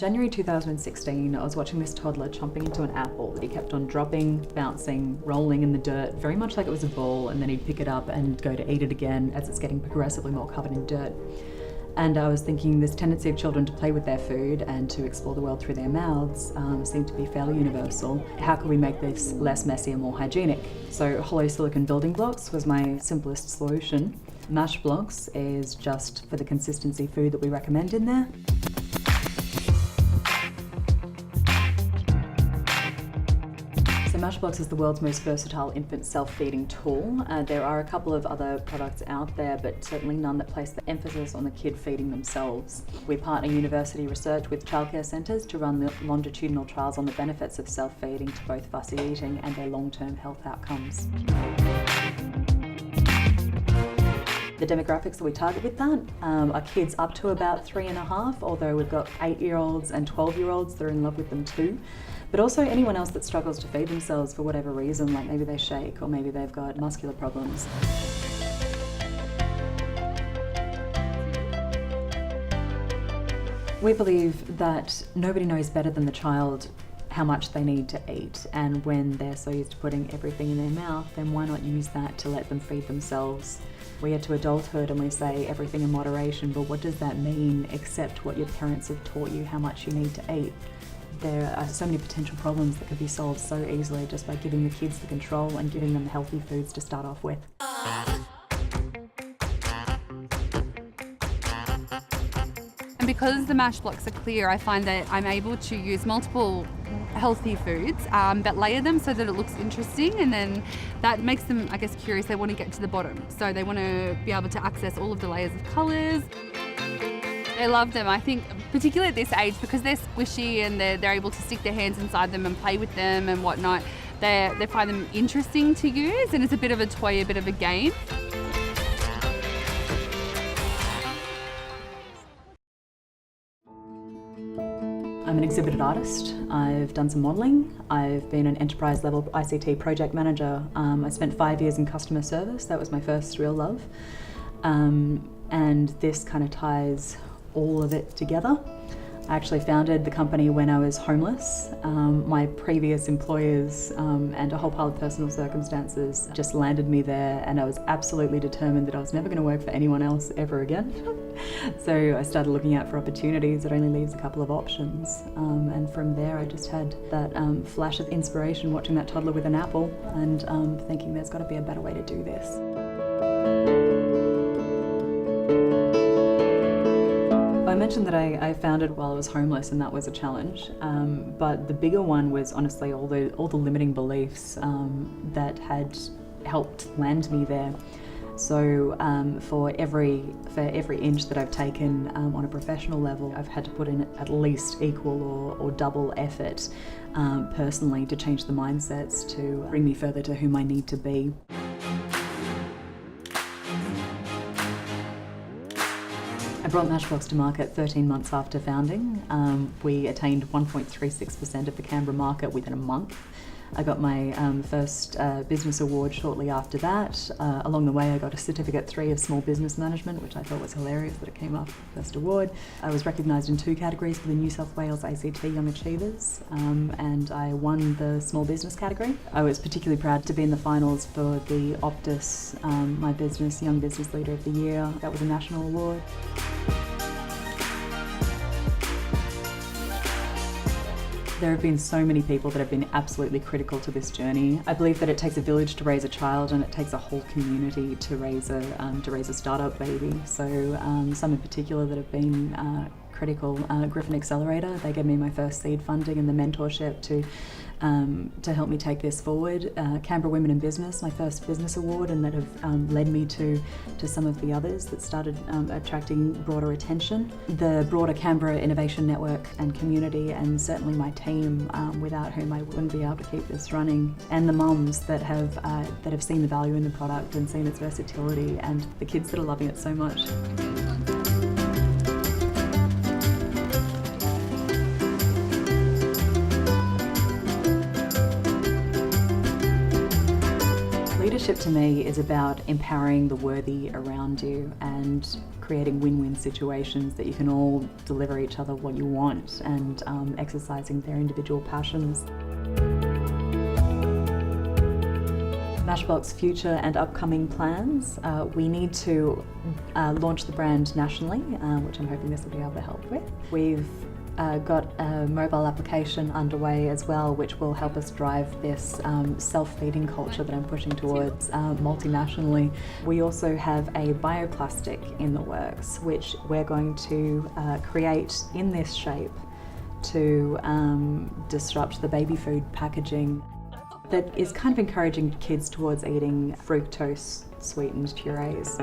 January 2016, I was watching this toddler chomping into an apple that he kept on dropping, bouncing, rolling in the dirt, very much like it was a ball, and then he'd pick it up and go to eat it again as it's getting progressively more covered in dirt. And I was thinking this tendency of children to play with their food and to explore the world through their mouths seemed to be fairly universal. How could we make this less messy and more hygienic? So hollow silicon building blocks was my simplest solution. Mashblox is just for the consistency food that we recommend in there. Mashblox is the world's most versatile infant self-feeding tool. There are a couple of other products out there, but certainly none that place the emphasis on the kid feeding themselves. We partner university research with childcare centres to run the longitudinal trials on the benefits of self-feeding to both fussy eating and their long-term health outcomes. The demographics that we target with that are kids up to about 3.5, although we've got 8-year-olds and 12-year-olds that are in love with them too. But also anyone else that struggles to feed themselves for whatever reason, like maybe they shake or maybe they've got muscular problems. We believe that nobody knows better than the child how much they need to eat, and when they're so used to putting everything in their mouth, then why not use that to let them feed themselves? We get to adulthood and we say everything in moderation, but what does that mean except what your parents have taught you how much you need to eat? There are so many potential problems that could be solved so easily just by giving the kids the control and giving them healthy foods to start off with. And because the Mashblox are clear, I find that I'm able to use multiple healthy foods, but layer them so that it looks interesting, and then that makes them, I guess, curious. They want to get to the bottom, so they want to be able to access all of the layers of colours. They love them, I think, particularly at this age, because they're squishy and they're able to stick their hands inside them and play with them and whatnot. They find them interesting to use, and it's a bit of a toy, a bit of a game. I'm an exhibited artist. I've done some modelling. I've been an enterprise level ICT project manager. I spent 5 years in customer service. That was my first real love. And this kind of ties all of it together. I actually founded the company when I was homeless. My previous employers and a whole pile of personal circumstances just landed me there, and I was absolutely determined that I was never going to work for anyone else ever again. So I started looking out for opportunities. It only leaves a couple of options. And from there I just had that flash of inspiration watching that toddler with an apple and thinking there's got to be a better way to do this. I mentioned that I founded while I was homeless, and that was a challenge. But the bigger one was honestly all the limiting beliefs that had helped land me there. So for every inch that I've taken on a professional level, I've had to put in at least equal or double effort personally to change the mindsets to bring me further to whom I need to be. I brought Mashblox to market 13 months after founding. We attained 1.36% of the Canberra market within a month. I got my first business award shortly after that. Along the way I got a Certificate 3 of Small Business Management, which I thought was hilarious that it came after the first award. I was recognised in 2 categories for the New South Wales ACT Young Achievers, and I won the small business category. I was particularly proud to be in the finals for the Optus My Business Young Business Leader of the Year. That was a national award. There have been so many people that have been absolutely critical to this journey. I believe that it takes a village to raise a child, and it takes a whole community to raise a startup baby. So some in particular that have been critical. Griffin Accelerator, they gave me my first seed funding and the mentorship to help me take this forward. Canberra Women in Business, my first business award, and that have led me to some of the others that started attracting broader attention. The broader Canberra Innovation Network and community, and certainly my team, without whom I wouldn't be able to keep this running, and the mums that have seen the value in the product and seen its versatility, and the kids that are loving it so much. Leadership to me is about empowering the worthy around you and creating win-win situations that you can all deliver each other what you want, and exercising their individual passions. Mashblox's future and upcoming plans. We need to launch the brand nationally, which I'm hoping this will be able to help with. We've got a mobile application underway as well, which will help us drive this self-feeding culture that I'm pushing towards multinationally. We also have a bioplastic in the works, which we're going to create in this shape to disrupt the baby food packaging that is kind of encouraging kids towards eating fructose sweetened purees.